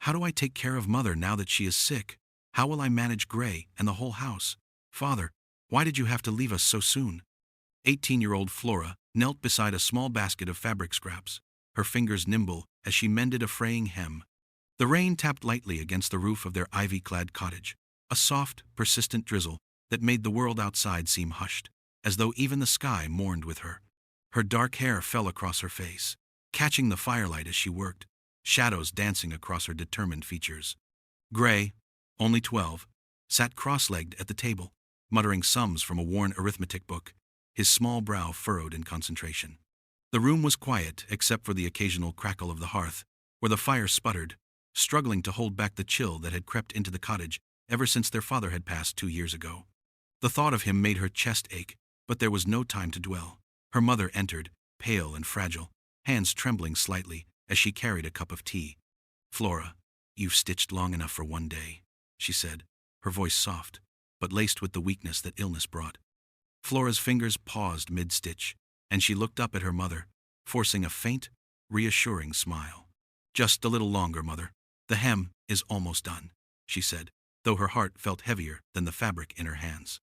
How do I take care of Mother now that she is sick? How will I manage Gray and the whole house? Father, why did you have to leave us so soon? 18-year-old Flora knelt beside a small basket of fabric scraps, her fingers nimble as she mended a fraying hem. The rain tapped lightly against the roof of their ivy-clad cottage, a soft, persistent drizzle that made the world outside seem hushed, as though even the sky mourned with her. Her dark hair fell across her face, catching the firelight as she worked, shadows dancing across her determined features. Gray, only 12, sat cross-legged at the table, muttering sums from a worn arithmetic book, his small brow furrowed in concentration. The room was quiet except for the occasional crackle of the hearth, where the fire sputtered, struggling to hold back the chill that had crept into the cottage ever since their father had passed 2 years ago. The thought of him made her chest ache, but there was no time to dwell. Her mother entered, pale and fragile, hands trembling slightly as she carried a cup of tea. "Flora, you've stitched long enough for one day," she said, her voice soft, but laced with the weakness that illness brought. Flora's fingers paused mid-stitch, and she looked up at her mother, forcing a faint, reassuring smile. "Just a little longer, Mother. The hem is almost done," she said, though her heart felt heavier than the fabric in her hands.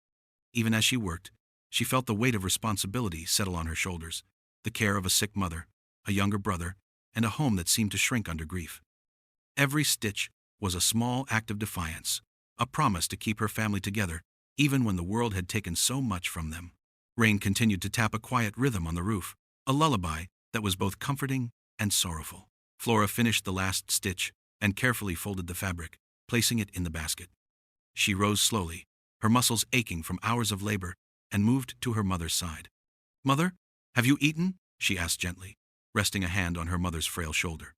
Even as she worked, she felt the weight of responsibility settle on her shoulders, the care of a sick mother, a younger brother, and a home that seemed to shrink under grief. Every stitch was a small act of defiance, a promise to keep her family together, even when the world had taken so much from them. Rain continued to tap a quiet rhythm on the roof, a lullaby that was both comforting and sorrowful. Flora finished the last stitch and carefully folded the fabric, placing it in the basket. She rose slowly, her muscles aching from hours of labor, and moved to her mother's side. "Mother, have you eaten?" she asked gently, resting a hand on her mother's frail shoulder.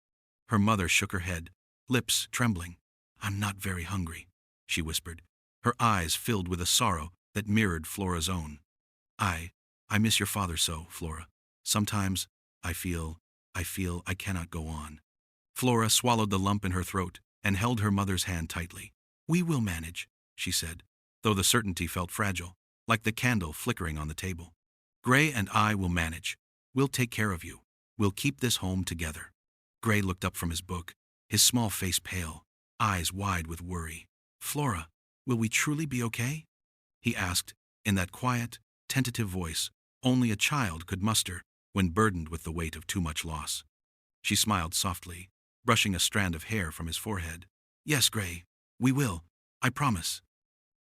Her mother shook her head, lips trembling. "I'm not very hungry," she whispered, her eyes filled with a sorrow that mirrored Flora's own. I miss your father so, Flora. Sometimes I feel I cannot go on." Flora swallowed the lump in her throat and held her mother's hand tightly. "We will manage," she said, though the certainty felt fragile, like the candle flickering on the table. "Gray and I will manage. We'll take care of you. We'll keep this home together." Gray looked up from his book, his small face pale, eyes wide with worry. "Flora, will we truly be okay?" he asked, in that quiet, tentative voice only a child could muster when burdened with the weight of too much loss. She smiled softly, brushing a strand of hair from his forehead. "Yes, Gray, we will, I promise."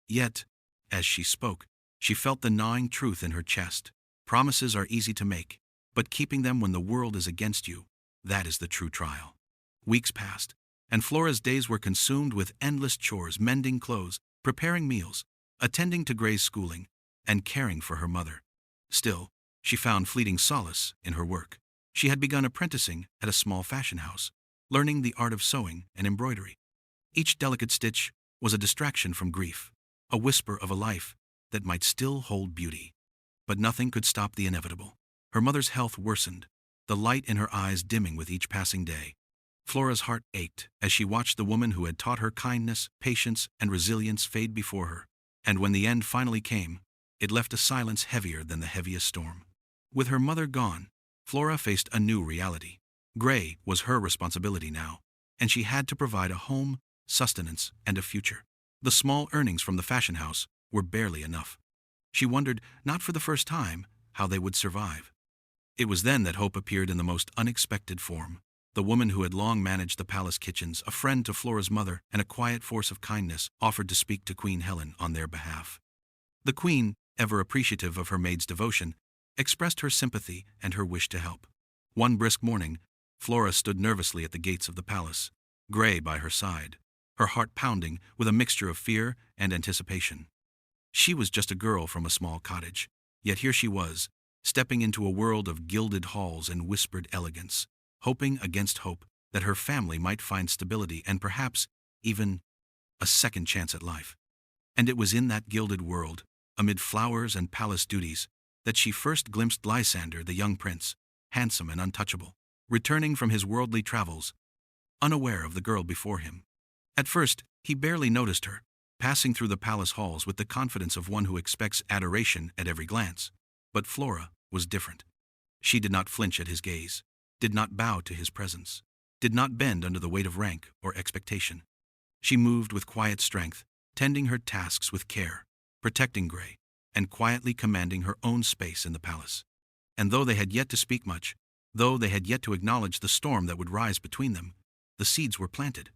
Yet, as she spoke, she felt the gnawing truth in her chest. Promises are easy to make, but keeping them when the world is against you, that is the true trial. Weeks passed, and Flora's days were consumed with endless chores, mending clothes, preparing meals, attending to Gray's schooling, and caring for her mother. Still, she found fleeting solace in her work. She had begun apprenticing at a small fashion house, learning the art of sewing and embroidery. Each delicate stitch was a distraction from grief, a whisper of a life that might still hold beauty. But nothing could stop the inevitable. Her mother's health worsened, the light in her eyes dimming with each passing day. Flora's heart ached as she watched the woman who had taught her kindness, patience, and resilience fade before her. And when the end finally came, it left a silence heavier than the heaviest storm. With her mother gone, Flora faced a new reality. Gray was her responsibility now, and she had to provide a home, sustenance, and a future. The small earnings from the fashion house were barely enough. She wondered, not for the first time, how they would survive. It was then that hope appeared in the most unexpected form. The woman who had long managed the palace kitchens, a friend to Flora's mother and a quiet force of kindness, offered to speak to Queen Helen on their behalf. The queen, ever appreciative of her maid's devotion, expressed her sympathy and her wish to help. One brisk morning, Flora stood nervously at the gates of the palace, Gray by her side, her heart pounding with a mixture of fear and anticipation. She was just a girl from a small cottage, yet here she was, stepping into a world of gilded halls and whispered elegance, hoping against hope that her family might find stability and perhaps even a second chance at life. And it was in that gilded world, amid flowers and palace duties, that she first glimpsed Lysander, the young prince, handsome and untouchable, returning from his worldly travels, unaware of the girl before him. At first, he barely noticed her, passing through the palace halls with the confidence of one who expects adoration at every glance. But Flora was different. She did not flinch at his gaze, did not bow to his presence. did not bend under the weight of rank or expectation. She moved with quiet strength, tending her tasks with care, protecting Grey, and quietly commanding her own space in the palace. And though they had yet to speak much, though they had yet to acknowledge the storm that would rise between them, the seeds were planted.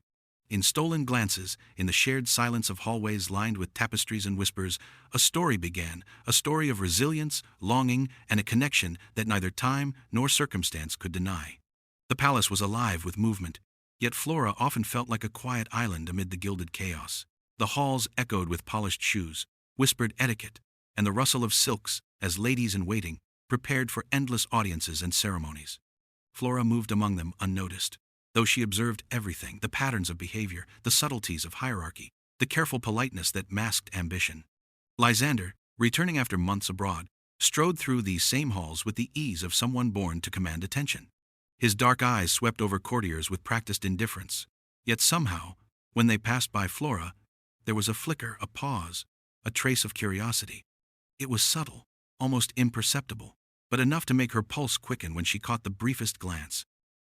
In stolen glances, in the shared silence of hallways lined with tapestries and whispers, a story began, a story of resilience, longing, and a connection that neither time nor circumstance could deny. The palace was alive with movement, yet Flora often felt like a quiet island amid the gilded chaos. The halls echoed with polished shoes, whispered etiquette, and the rustle of silks as ladies-in-waiting prepared for endless audiences and ceremonies. Flora moved among them unnoticed, though she observed everything, the patterns of behavior, the subtleties of hierarchy, the careful politeness that masked ambition. Lysander, returning after months abroad, strode through these same halls with the ease of someone born to command attention. His dark eyes swept over courtiers with practiced indifference, yet somehow, when they passed by Flora, there was a flicker, a pause, a trace of curiosity. It was subtle, almost imperceptible, but enough to make her pulse quicken when she caught the briefest glance.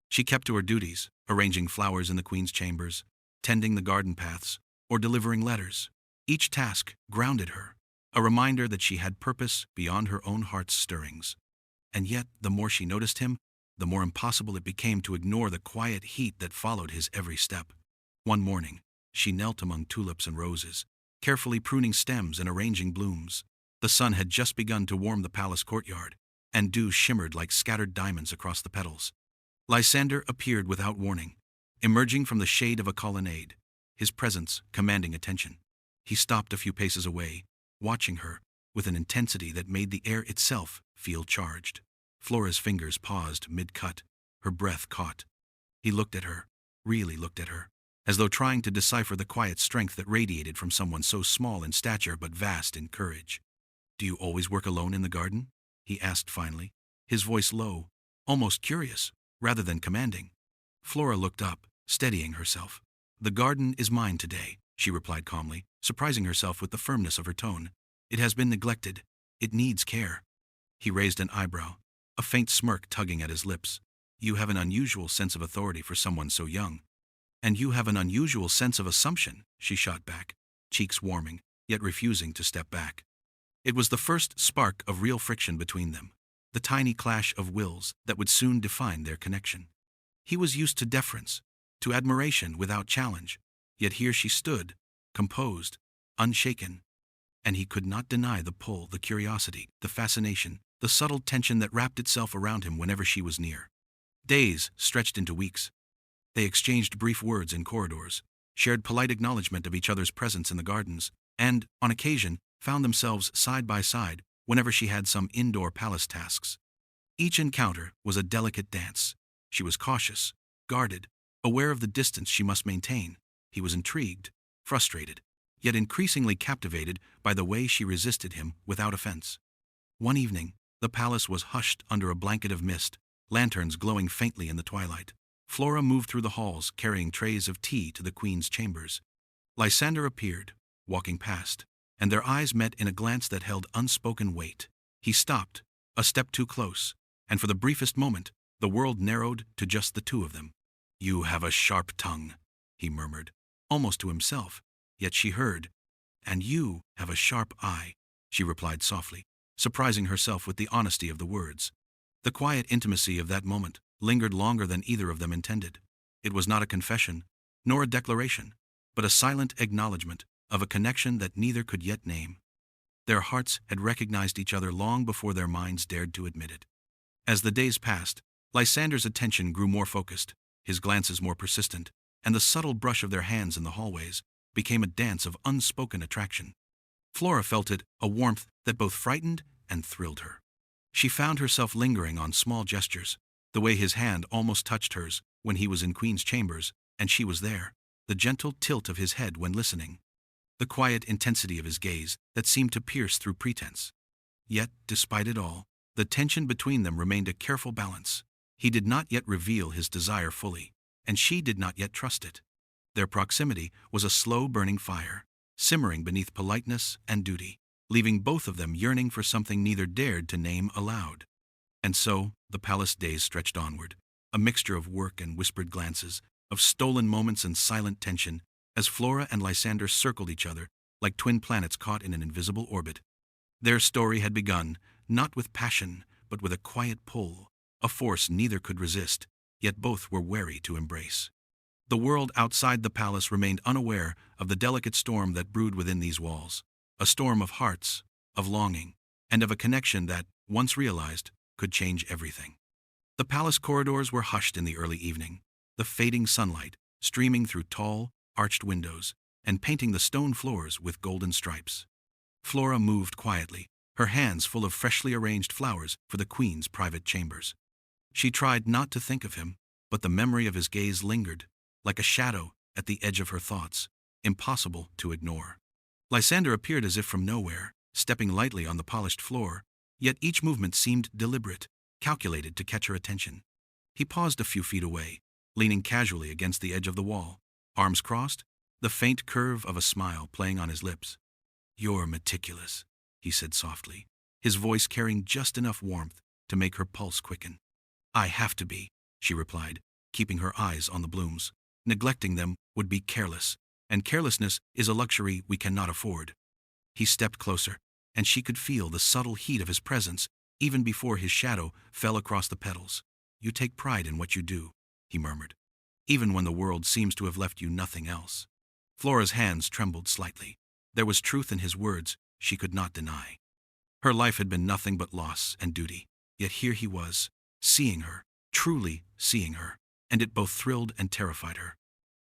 She kept to her duties, arranging flowers in the queen's chambers, tending the garden paths, or delivering letters. Each task grounded her, a reminder that she had purpose beyond her own heart's stirrings. And yet, the more she noticed him, the more impossible it became to ignore the quiet heat that followed his every step. One morning, she knelt among tulips and roses, carefully pruning stems and arranging blooms. The sun had just begun to warm the palace courtyard, and dew shimmered like scattered diamonds across the petals. Lysander appeared without warning, emerging from the shade of a colonnade, his presence commanding attention. He stopped a few paces away, watching her with an intensity that made the air itself feel charged. Flora's fingers paused mid-cut, her breath caught. He looked at her, really looked at her, as though trying to decipher the quiet strength that radiated from someone so small in stature but vast in courage. "Do you always work alone in the garden?" he asked finally, his voice low, almost curious, rather than commanding. Flora looked up, steadying herself. "The garden is mine today," she replied calmly, surprising herself with the firmness of her tone. "It has been neglected. It needs care." He raised an eyebrow, a faint smirk tugging at his lips. "You have an unusual sense of authority for someone so young." "And you have an unusual sense of assumption," she shot back, cheeks warming, yet refusing to step back. It was the first spark of real friction between them, the tiny clash of wills that would soon define their connection. He was used to deference, to admiration without challenge, yet here she stood, composed, unshaken, and he could not deny the pull, the curiosity, the fascination, the subtle tension that wrapped itself around him whenever she was near. Days stretched into weeks. They exchanged brief words in corridors, shared polite acknowledgement of each other's presence in the gardens, and, on occasion, found themselves side by side whenever she had some indoor palace tasks. Each encounter was a delicate dance. She was cautious, guarded, aware of the distance she must maintain. He was intrigued, frustrated, yet increasingly captivated by the way she resisted him without offense. One evening, the palace was hushed under a blanket of mist, lanterns glowing faintly in the twilight. Flora moved through the halls, carrying trays of tea to the queen's chambers. Lysander appeared, walking past, and their eyes met in a glance that held unspoken weight. He stopped, a step too close, and for the briefest moment, the world narrowed to just the two of them. "You have a sharp tongue," he murmured, almost to himself, yet she heard. "And you have a sharp eye," she replied softly, surprising herself with the honesty of the words. The quiet intimacy of that moment lingered longer than either of them intended. It was not a confession, nor a declaration, but a silent acknowledgement of a connection that neither could yet name. Their hearts had recognized each other long before their minds dared to admit it. As the days passed, Lysander's attention grew more focused, his glances more persistent, and the subtle brush of their hands in the hallways became a dance of unspoken attraction. Flora felt it, a warmth that both frightened and thrilled her. She found herself lingering on small gestures, the way his hand almost touched hers when he was in Queen's chambers, and she was there, the gentle tilt of his head when listening, the quiet intensity of his gaze that seemed to pierce through pretense. Yet, despite it all, the tension between them remained a careful balance. He did not yet reveal his desire fully, and she did not yet trust it. Their proximity was a slow-burning fire, simmering beneath politeness and duty, leaving both of them yearning for something neither dared to name aloud. And so, the palace days stretched onward, a mixture of work and whispered glances, of stolen moments and silent tension, as Flora and Lysander circled each other like twin planets caught in an invisible orbit. Their story had begun, not with passion, but with a quiet pull, a force neither could resist, yet both were wary to embrace. The world outside the palace remained unaware of the delicate storm that brewed within these walls, a storm of hearts, of longing, and of a connection that, once realized, could change everything. The palace corridors were hushed in the early evening, the fading sunlight streaming through tall, arched windows and painting the stone floors with golden stripes. Flora moved quietly, her hands full of freshly arranged flowers for the queen's private chambers. She tried not to think of him, but the memory of his gaze lingered, like a shadow at the edge of her thoughts, impossible to ignore. Lysander appeared as if from nowhere, stepping lightly on the polished floor, yet each movement seemed deliberate, calculated to catch her attention. He paused a few feet away, leaning casually against the edge of the wall, arms crossed, the faint curve of a smile playing on his lips. "You're meticulous," he said softly, his voice carrying just enough warmth to make her pulse quicken. "I have to be," she replied, keeping her eyes on the blooms. "Neglecting them would be careless, and carelessness is a luxury we cannot afford." He stepped closer, and she could feel the subtle heat of his presence even before his shadow fell across the petals. "You take pride in what you do," he murmured, "even when the world seems to have left you nothing else." Flora's hands trembled slightly. There was truth in his words she could not deny. Her life had been nothing but loss and duty, yet here he was, seeing her, truly seeing her, and it both thrilled and terrified her.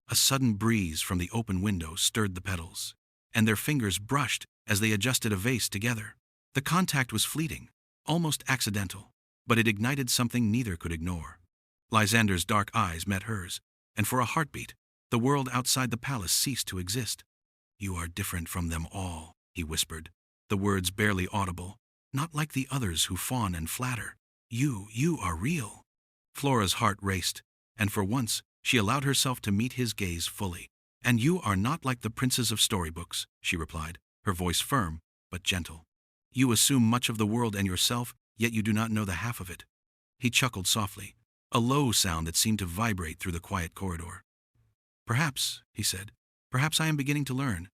A sudden breeze from the open window stirred the petals, and their fingers brushed as they adjusted a vase together. The contact was fleeting, almost accidental, but it ignited something neither could ignore. Lysander's dark eyes met hers, and for a heartbeat, the world outside the palace ceased to exist. "You are different from them all," he whispered, the words barely audible. "Not like the others who fawn and flatter. You are real." Flora's heart raced, and for once she allowed herself to meet his gaze fully. "And you are not like the princes of storybooks," she replied, her voice firm but gentle. "You assume much of the world and yourself, yet you do not know the half of it." He chuckled softly, a low sound that seemed to vibrate through the quiet corridor. "Perhaps," he said, "perhaps I am beginning to learn."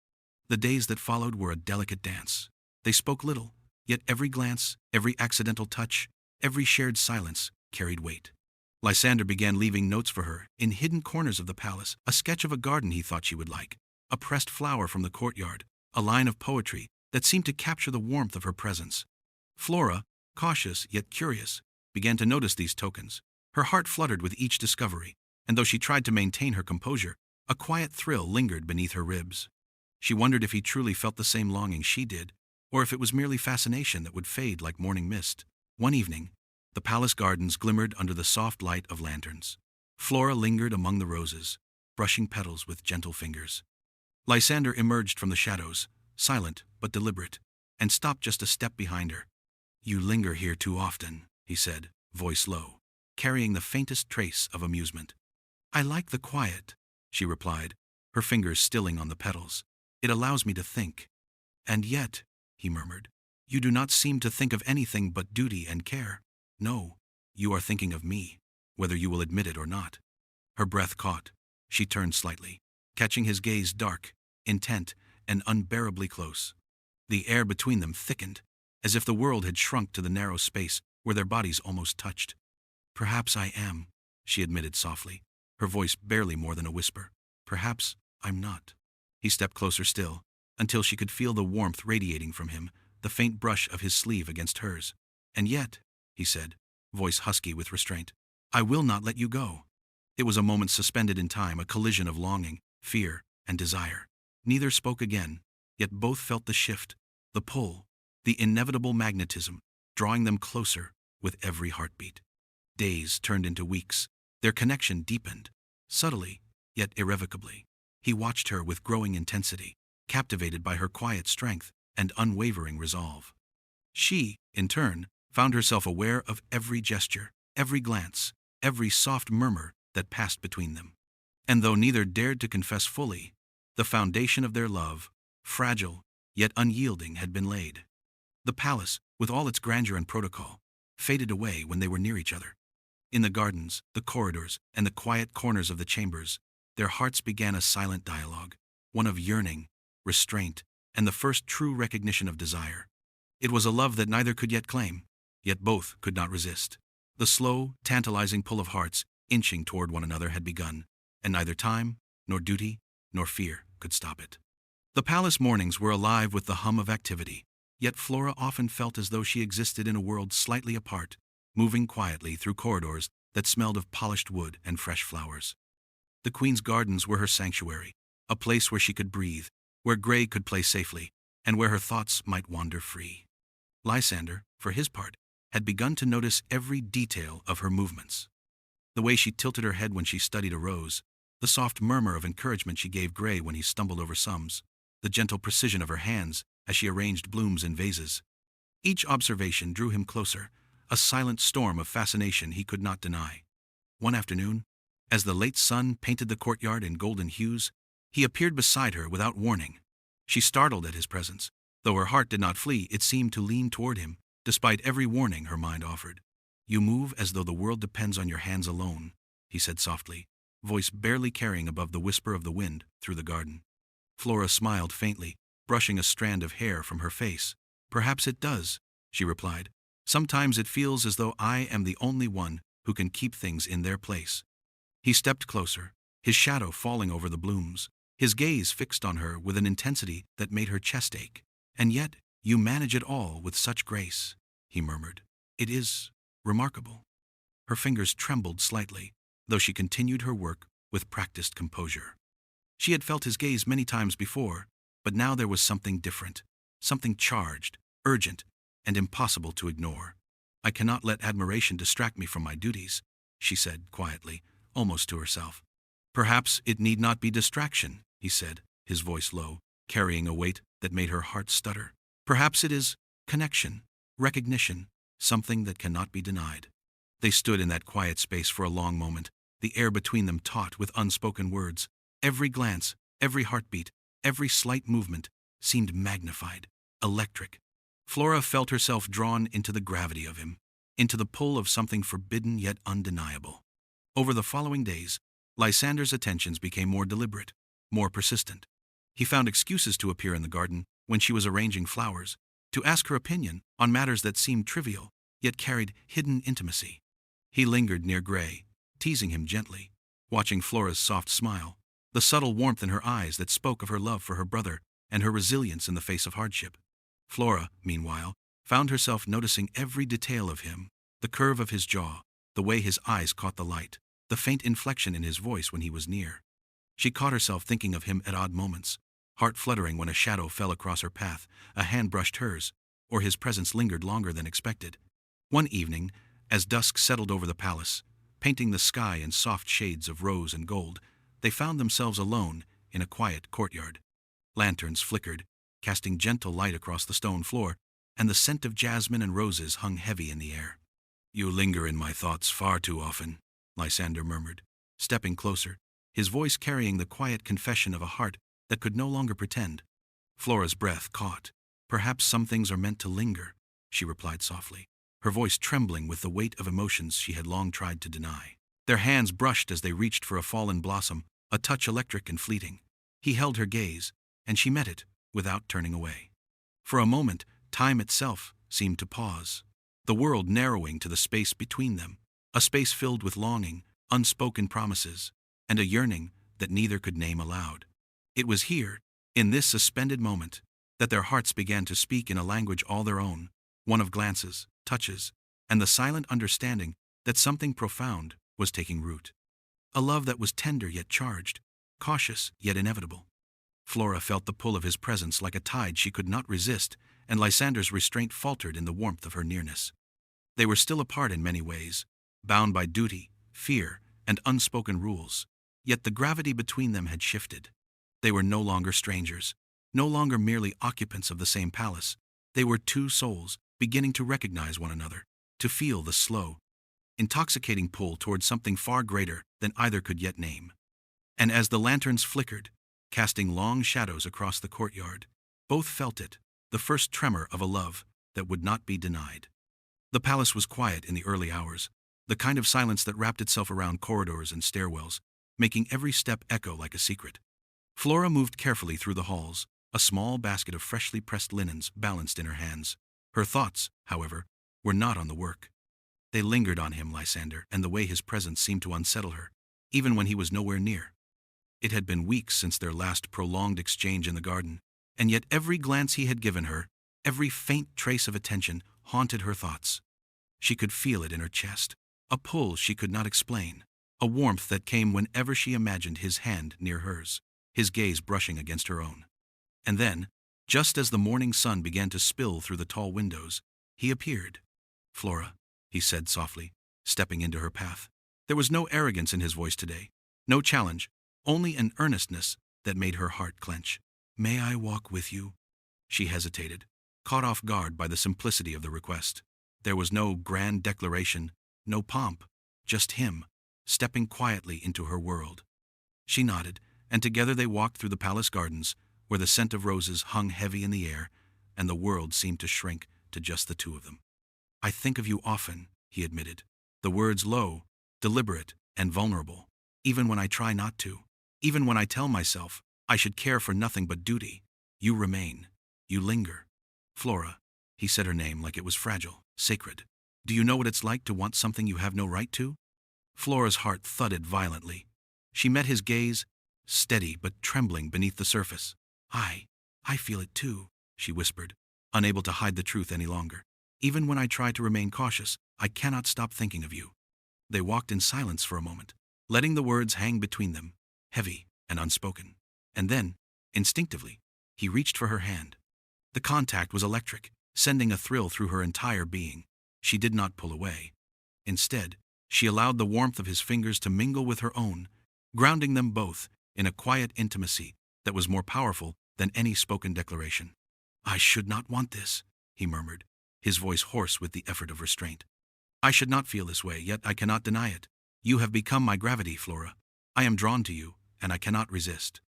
The days that followed were a delicate dance. They spoke little, yet every glance, every accidental touch, every shared silence carried weight. Lysander began leaving notes for her in hidden corners of the palace, a sketch of a garden he thought she would like, a pressed flower from the courtyard, a line of poetry that seemed to capture the warmth of her presence. Flora, cautious yet curious, began to notice these tokens. Her heart fluttered with each discovery, and though she tried to maintain her composure, a quiet thrill lingered beneath her ribs. She wondered if he truly felt the same longing she did, or if it was merely fascination that would fade like morning mist. One evening, the palace gardens glimmered under the soft light of lanterns. Flora lingered among the roses, brushing petals with gentle fingers. Lysander emerged from the shadows, silent but deliberate, and stopped just a step behind her. "You linger here too often," he said, voice low, carrying the faintest trace of amusement. "I like the quiet," she replied, her fingers stilling on the petals. "It allows me to think." "And yet," he murmured, "you do not seem to think of anything but duty and care." "No, you are thinking of me, whether you will admit it or not." Her breath caught. She turned slightly, catching his gaze dark, intent, and unbearably close. The air between them thickened, as if the world had shrunk to the narrow space where their bodies almost touched. "Perhaps I am," she admitted softly, her voice barely more than a whisper. "Perhaps I'm not." He stepped closer still, until she could feel the warmth radiating from him, the faint brush of his sleeve against hers. "And yet," he said, voice husky with restraint, "I will not let you go." It was a moment suspended in time, a collision of longing, fear, and desire. Neither spoke again, yet both felt the shift, the pull, the inevitable magnetism, drawing them closer with every heartbeat. Days turned into weeks. Their connection deepened, subtly, yet irrevocably. He watched her with growing intensity, captivated by her quiet strength and unwavering resolve. She, in turn, found herself aware of every gesture, every glance, every soft murmur that passed between them. And though neither dared to confess fully, the foundation of their love, fragile yet unyielding, had been laid. The palace, with all its grandeur and protocol, faded away when they were near each other. In the gardens, the corridors, and the quiet corners of the chambers, their hearts began a silent dialogue, one of yearning, restraint, and the first true recognition of desire. It was a love that neither could yet claim, yet both could not resist. The slow, tantalizing pull of hearts inching toward one another had begun, and neither time, nor duty, nor fear could stop it. The palace mornings were alive with the hum of activity, yet Flora often felt as though she existed in a world slightly apart, moving quietly through corridors that smelled of polished wood and fresh flowers. The Queen's gardens were her sanctuary, a place where she could breathe, where Grey could play safely, and where her thoughts might wander free. Lysander, for his part, had begun to notice every detail of her movements. The way she tilted her head when she studied a rose, the soft murmur of encouragement she gave Grey when he stumbled over sums, the gentle precision of her hands as she arranged blooms in vases. Each observation drew him closer, a silent storm of fascination he could not deny. One afternoon, as the late sun painted the courtyard in golden hues, he appeared beside her without warning. She startled at his presence. Though her heart did not flee, it seemed to lean toward him, despite every warning her mind offered. "You move as though the world depends on your hands alone," he said softly, voice barely carrying above the whisper of the wind through the garden. Flora smiled faintly, brushing a strand of hair from her face. "Perhaps it does," she replied. "Sometimes it feels as though I am the only one who can keep things in their place." He stepped closer, his shadow falling over the blooms, his gaze fixed on her with an intensity that made her chest ache. "And yet, you manage it all with such grace," he murmured. "It is remarkable." Her fingers trembled slightly, though she continued her work with practiced composure. She had felt his gaze many times before, but now there was something different, something charged, urgent, and impossible to ignore. "I cannot let admiration distract me from my duties," she said quietly, almost to herself. "Perhaps it need not be distraction," he said, his voice low, carrying a weight that made her heart stutter. "Perhaps it is connection, recognition, something that cannot be denied." They stood in that quiet space for a long moment, the air between them taut with unspoken words. Every glance, every heartbeat, every slight movement seemed magnified, electric. Flora felt herself drawn into the gravity of him, into the pull of something forbidden yet undeniable. Over the following days, Lysander's attentions became more deliberate, more persistent. He found excuses to appear in the garden when she was arranging flowers, to ask her opinion on matters that seemed trivial, yet carried hidden intimacy. He lingered near Grey, teasing him gently, watching Flora's soft smile, the subtle warmth in her eyes that spoke of her love for her brother and her resilience in the face of hardship. Flora, meanwhile, found herself noticing every detail of him, the curve of his jaw, the way his eyes caught the light, the faint inflection in his voice when he was near. She caught herself thinking of him at odd moments, heart fluttering when a shadow fell across her path, a hand brushed hers, or his presence lingered longer than expected. One evening, as dusk settled over the palace, painting the sky in soft shades of rose and gold, they found themselves alone in a quiet courtyard. Lanterns flickered, casting gentle light across the stone floor, and the scent of jasmine and roses hung heavy in the air. "You linger in my thoughts far too often," Lysander murmured, stepping closer, his voice carrying the quiet confession of a heart that could no longer pretend. Flora's breath caught. "Perhaps some things are meant to linger," she replied softly, her voice trembling with the weight of emotions she had long tried to deny. Their hands brushed as they reached for a fallen blossom, a touch electric and fleeting. He held her gaze, and she met it without turning away. For a moment, time itself seemed to pause, the world narrowing to the space between them, a space filled with longing, unspoken promises, and a yearning that neither could name aloud. It was here, in this suspended moment, that their hearts began to speak in a language all their own, one of glances, touches, and the silent understanding that something profound was taking root. A love that was tender yet charged, cautious yet inevitable. Flora felt the pull of his presence like a tide she could not resist, and Lysander's restraint faltered in the warmth of her nearness. They were still apart in many ways, bound by duty, fear, and unspoken rules, yet the gravity between them had shifted. They were no longer strangers, no longer merely occupants of the same palace. They were two souls, beginning to recognize one another, to feel the slow, intoxicating pull towards something far greater than either could yet name. And as the lanterns flickered, casting long shadows across the courtyard, both felt it, the first tremor of a love that would not be denied. The palace was quiet in the early hours, the kind of silence that wrapped itself around corridors and stairwells, making every step echo like a secret. Flora moved carefully through the halls, a small basket of freshly pressed linens balanced in her hands. Her thoughts, however, were not on the work. They lingered on him, Lysander, and the way his presence seemed to unsettle her, even when he was nowhere near. It had been weeks since their last prolonged exchange in the garden, and yet every glance he had given her, every faint trace of attention, haunted her thoughts. She could feel it in her chest, a pull she could not explain, a warmth that came whenever she imagined his hand near hers, his gaze brushing against her own. And then, just as the morning sun began to spill through the tall windows, he appeared. "Flora," he said softly, stepping into her path. There was no arrogance in his voice today, no challenge, only an earnestness that made her heart clench. "May I walk with you?" She hesitated, caught off guard by the simplicity of the request. There was no grand declaration, no pomp, just him, stepping quietly into her world. She nodded, and together they walked through the palace gardens, where the scent of roses hung heavy in the air, and the world seemed to shrink to just the two of them. "I think of you often," he admitted, the words low, deliberate, and vulnerable. "Even when I try not to, even when I tell myself I should care for nothing but duty, you remain, you linger." "Flora," he said her name like it was fragile, sacred. "Do you know what it's like to want something you have no right to?" Flora's heart thudded violently. She met his gaze, steady but trembling beneath the surface. I feel it too," she whispered, unable to hide the truth any longer. "Even when I try to remain cautious, I cannot stop thinking of you." They walked in silence for a moment, letting the words hang between them, heavy and unspoken. And then, instinctively, he reached for her hand. The contact was electric, sending a thrill through her entire being. She did not pull away. Instead, she allowed the warmth of his fingers to mingle with her own, grounding them both in a quiet intimacy that was more powerful than any spoken declaration. "I should not want this," he murmured, his voice hoarse with the effort of restraint. "I should not feel this way, yet I cannot deny it. You have become my gravity, Flora. I am drawn to you, and I cannot resist."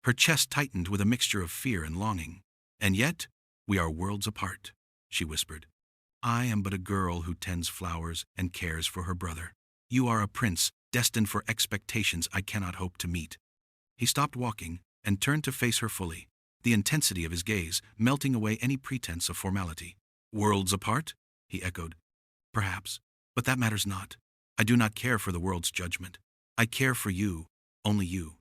Her chest tightened with a mixture of fear and longing. "And yet, we are worlds apart," she whispered. "I am but a girl who tends flowers and cares for her brother. You are a prince destined for expectations I cannot hope to meet." He stopped walking and turned to face her fully, the intensity of his gaze melting away any pretense of formality. "Worlds apart?" he echoed. "Perhaps, but that matters not. I do not care for the world's judgment. I care for you, only you."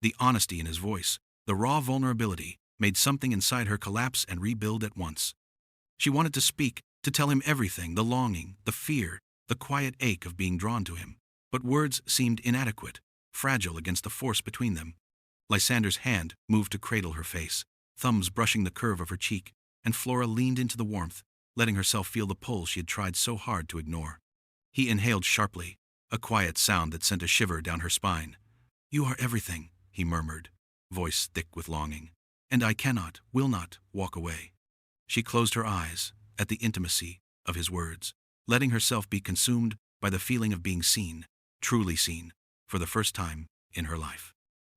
The honesty in his voice, the raw vulnerability, made something inside her collapse and rebuild at once. She wanted to speak, to tell him everything, the longing, the fear, the quiet ache of being drawn to him. But words seemed inadequate, fragile against the force between them. Lysander's hand moved to cradle her face, thumbs brushing the curve of her cheek, and Flora leaned into the warmth, letting herself feel the pull she had tried so hard to ignore. He inhaled sharply, a quiet sound that sent a shiver down her spine. "You are everything," he murmured, voice thick with longing. "And I cannot, will not, walk away." She closed her eyes at the intimacy of his words, letting herself be consumed by the feeling of being seen, truly seen, for the first time in her life.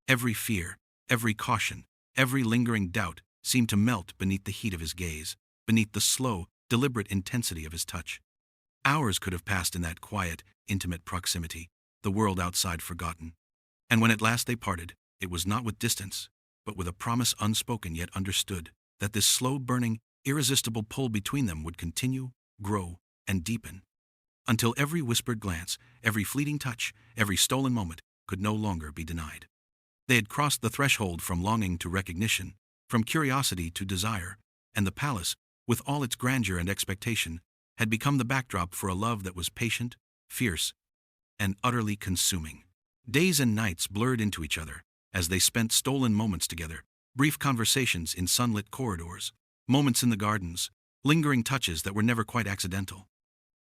Every fear, every caution, every lingering doubt seemed to melt beneath the heat of his gaze, beneath the slow, deliberate intensity of his touch. Hours could have passed in that quiet, intimate proximity, the world outside forgotten. And when at last they parted, it was not with distance, but with a promise unspoken yet understood, that this slow-burning, irresistible pull between them would continue, grow, and deepen, until every whispered glance, every fleeting touch, every stolen moment could no longer be denied. They had crossed the threshold from longing to recognition, from curiosity to desire, and the palace, with all its grandeur and expectation, had become the backdrop for a love that was patient, fierce, and utterly consuming. Days and nights blurred into each other as they spent stolen moments together, brief conversations in sunlit corridors, moments in the gardens, lingering touches that were never quite accidental.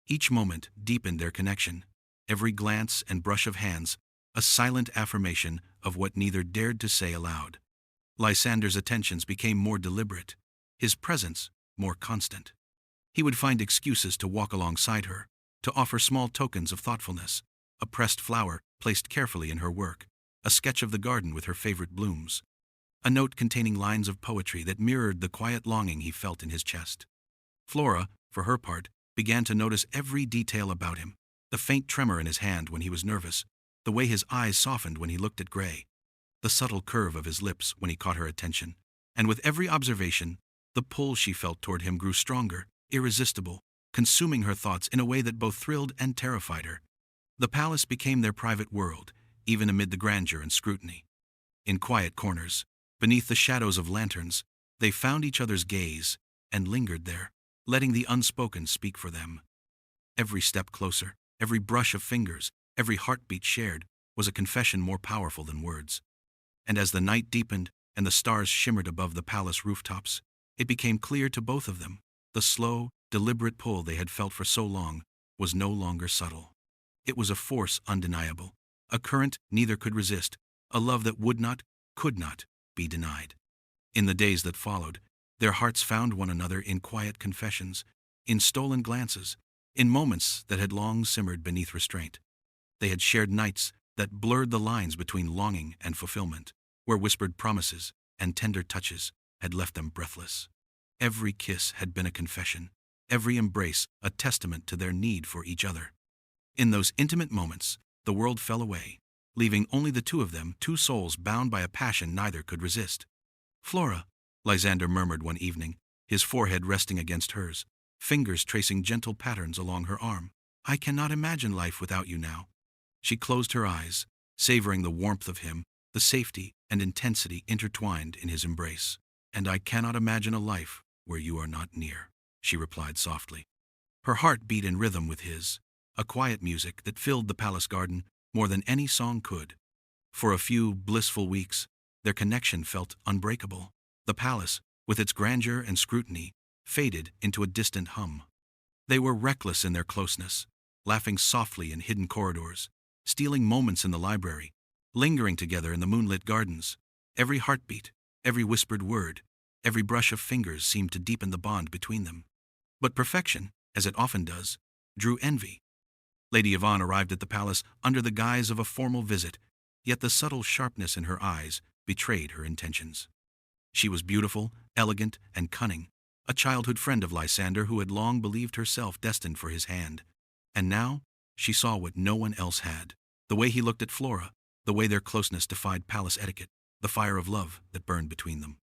Each moment deepened their connection, every glance and brush of hands a silent affirmation of what neither dared to say aloud. Lysander's attentions became more deliberate, his presence more constant. He would find excuses to walk alongside her, to offer small tokens of thoughtfulness, a pressed flower placed carefully in her work, a sketch of the garden with her favorite blooms, a note containing lines of poetry that mirrored the quiet longing he felt in his chest. Flora, for her part, began to notice every detail about him, The faint tremor in his hand when he was nervous, the way his eyes softened when he looked at Gray, the subtle curve of his lips when he caught her attention. And with every observation, the pull she felt toward him grew stronger, irresistible, consuming her thoughts in a way that both thrilled and terrified her. The palace became their private world, even amid the grandeur and scrutiny. In quiet corners, beneath the shadows of lanterns, they found each other's gaze and lingered there, letting the unspoken speak for them. Every step closer, every brush of fingers, every heartbeat shared, was a confession more powerful than words. And as the night deepened and the stars shimmered above the palace rooftops, it became clear to both of them, the slow, deliberate pull they had felt for so long was no longer subtle. It was a force undeniable, a current neither could resist, a love that would not, could not, be denied. In the days that followed, their hearts found one another in quiet confessions, in stolen glances, in moments that had long simmered beneath restraint. They had shared nights that blurred the lines between longing and fulfillment, where whispered promises and tender touches had left them breathless. Every kiss had been a confession, every embrace a testament to their need for each other. In those intimate moments, the world fell away, leaving only the two of them, two souls bound by a passion neither could resist. "Flora," Lysander murmured one evening, his forehead resting against hers, fingers tracing gentle patterns along her arm. "I cannot imagine life without you now." She closed her eyes, savoring the warmth of him, the safety and intensity intertwined in his embrace. "And I cannot imagine a life where you are not near," she replied softly. Her heart beat in rhythm with his, a quiet music that filled the palace garden more than any song could. For a few blissful weeks, their connection felt unbreakable. The palace, with its grandeur and scrutiny, faded into a distant hum. They were reckless in their closeness, laughing softly in hidden corridors, stealing moments in the library, lingering together in the moonlit gardens. Every heartbeat, every whispered word, every brush of fingers seemed to deepen the bond between them. But perfection, as it often does, drew envy. Lady Yvonne arrived at the palace under the guise of a formal visit, yet the subtle sharpness in her eyes betrayed her intentions. She was beautiful, elegant, and cunning, a childhood friend of Lysander who had long believed herself destined for his hand. And now, she saw what no one else had. The way he looked at Flora, the way their closeness defied palace etiquette, the fire of love that burned between them.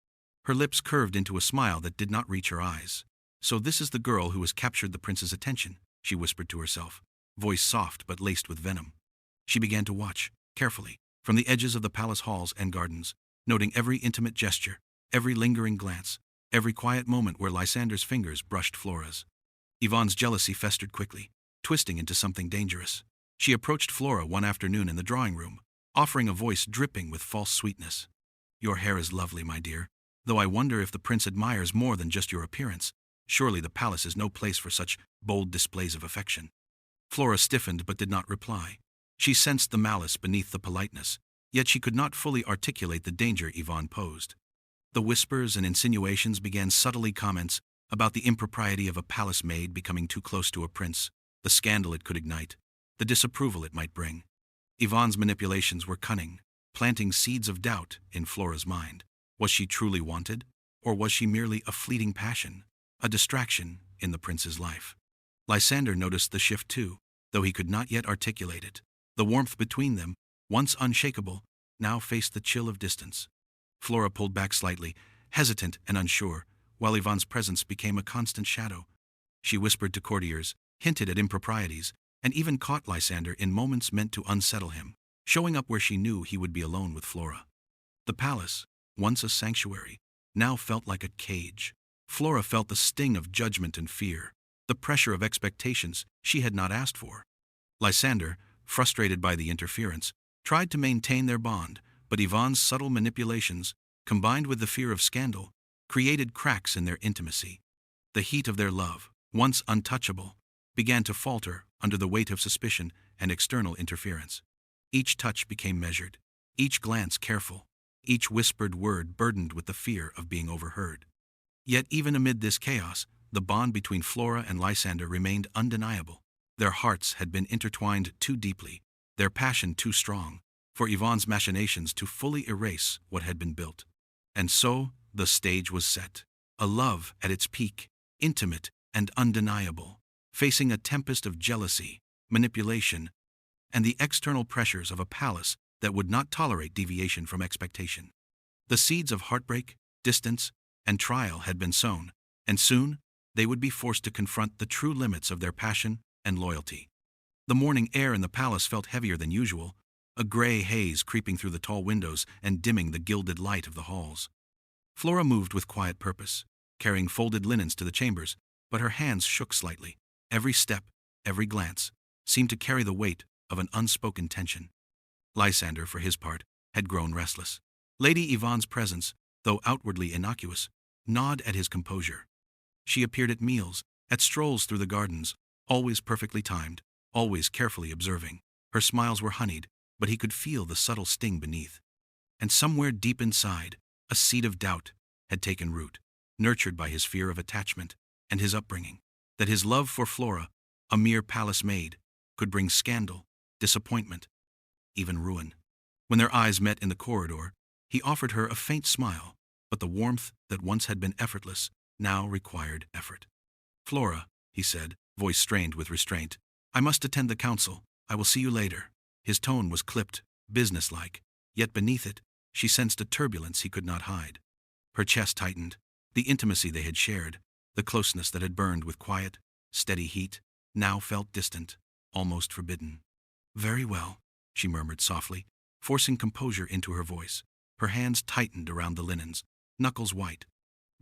Her lips curved into a smile that did not reach her eyes. "So this is the girl who has captured the prince's attention," she whispered to herself, voice soft but laced with venom. She began to watch, carefully, from the edges of the palace halls and gardens, noting every intimate gesture, every lingering glance, every quiet moment where Lysander's fingers brushed Flora's. Yvonne's jealousy festered quickly, twisting into something dangerous. She approached Flora one afternoon in the drawing room, offering a voice dripping with false sweetness. "Your hair is lovely, my dear, though I wonder if the prince admires more than just your appearance. Surely the palace is no place for such bold displays of affection." Flora stiffened but did not reply. She sensed the malice beneath the politeness, yet she could not fully articulate the danger Yvonne posed. The whispers and insinuations began subtly comments about the impropriety of a palace maid becoming too close to a prince, the scandal it could ignite, the disapproval it might bring. Yvonne's manipulations were cunning, planting seeds of doubt in Flora's mind. Was she truly wanted, or was she merely a fleeting passion, a distraction in the prince's life? Lysander noticed the shift too, though he could not yet articulate it. The warmth between them, once unshakable, now faced the chill of distance. Flora pulled back slightly, hesitant and unsure, while Yvonne's presence became a constant shadow. She whispered to courtiers, hinted at improprieties, and even caught Lysander in moments meant to unsettle him, showing up where she knew he would be alone with Flora. The palace, once a sanctuary, now felt like a cage. Flora felt the sting of judgment and fear, the pressure of expectations she had not asked for. Lysander, frustrated by the interference, tried to maintain their bond, but Yvonne's subtle manipulations, combined with the fear of scandal, created cracks in their intimacy. The heat of their love, once untouchable, began to falter under the weight of suspicion and external interference. Each touch became measured, each glance careful, each whispered word burdened with the fear of being overheard. Yet even amid this chaos, the bond between Flora and Lysander remained undeniable. Their hearts had been intertwined too deeply, their passion too strong, for Yvonne's machinations to fully erase what had been built. And so, the stage was set. A love at its peak, intimate and undeniable, facing a tempest of jealousy, manipulation, and the external pressures of a palace that would not tolerate deviation from expectation. The seeds of heartbreak, distance, and trial had been sown, and soon they would be forced to confront the true limits of their passion and loyalty. The morning air in the palace felt heavier than usual, a gray haze creeping through the tall windows and dimming the gilded light of the halls. Flora moved with quiet purpose, carrying folded linens to the chambers, but her hands shook slightly. Every step, every glance, seemed to carry the weight of an unspoken tension. Lysander, for his part, had grown restless. Lady Yvonne's presence, though outwardly innocuous, gnawed at his composure. She appeared at meals, at strolls through the gardens, always perfectly timed, always carefully observing. Her smiles were honeyed, but he could feel the subtle sting beneath. And somewhere deep inside, a seed of doubt had taken root, nurtured by his fear of attachment and his upbringing, that his love for Flora, a mere palace maid, could bring scandal, disappointment, even ruin. When their eyes met in the corridor, he offered her a faint smile, but the warmth that once had been effortless now required effort. "Flora," he said, voice strained with restraint, "I must attend the council. I will see you later." His tone was clipped, businesslike, yet beneath it, she sensed a turbulence he could not hide. Her chest tightened. The intimacy they had shared, the closeness that had burned with quiet, steady heat, now felt distant, almost forbidden. "Very well," she murmured softly, forcing composure into her voice. Her hands tightened around the linens, knuckles white.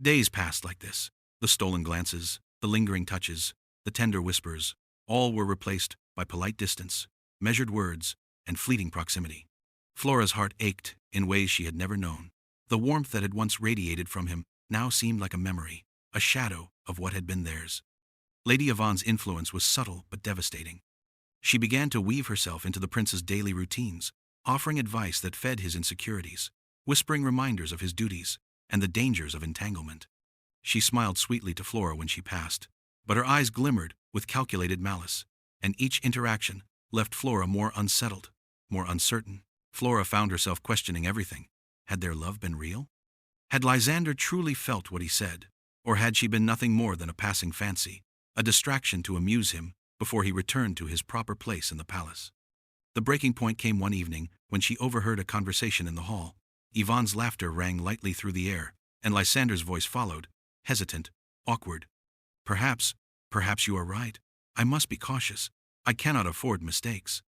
Days passed like this. The stolen glances, the lingering touches, the tender whispers, all were replaced by polite distance, measured words, and fleeting proximity. Flora's heart ached in ways she had never known. The warmth that had once radiated from him now seemed like a memory, a shadow of what had been theirs. Lady Yvonne's influence was subtle but devastating. She began to weave herself into the prince's daily routines, offering advice that fed his insecurities, whispering reminders of his duties and the dangers of entanglement. She smiled sweetly to Flora when she passed, but her eyes glimmered with calculated malice, and each interaction left Flora more unsettled, more uncertain. Flora found herself questioning everything. Had their love been real? Had Lysander truly felt what he said, or had she been nothing more than a passing fancy, a distraction to amuse him before he returned to his proper place in the palace? The breaking point came one evening when she overheard a conversation in the hall. Yvonne's laughter rang lightly through the air, and Lysander's voice followed, hesitant, awkward. Perhaps you are right. I must be cautious. I cannot afford mistakes."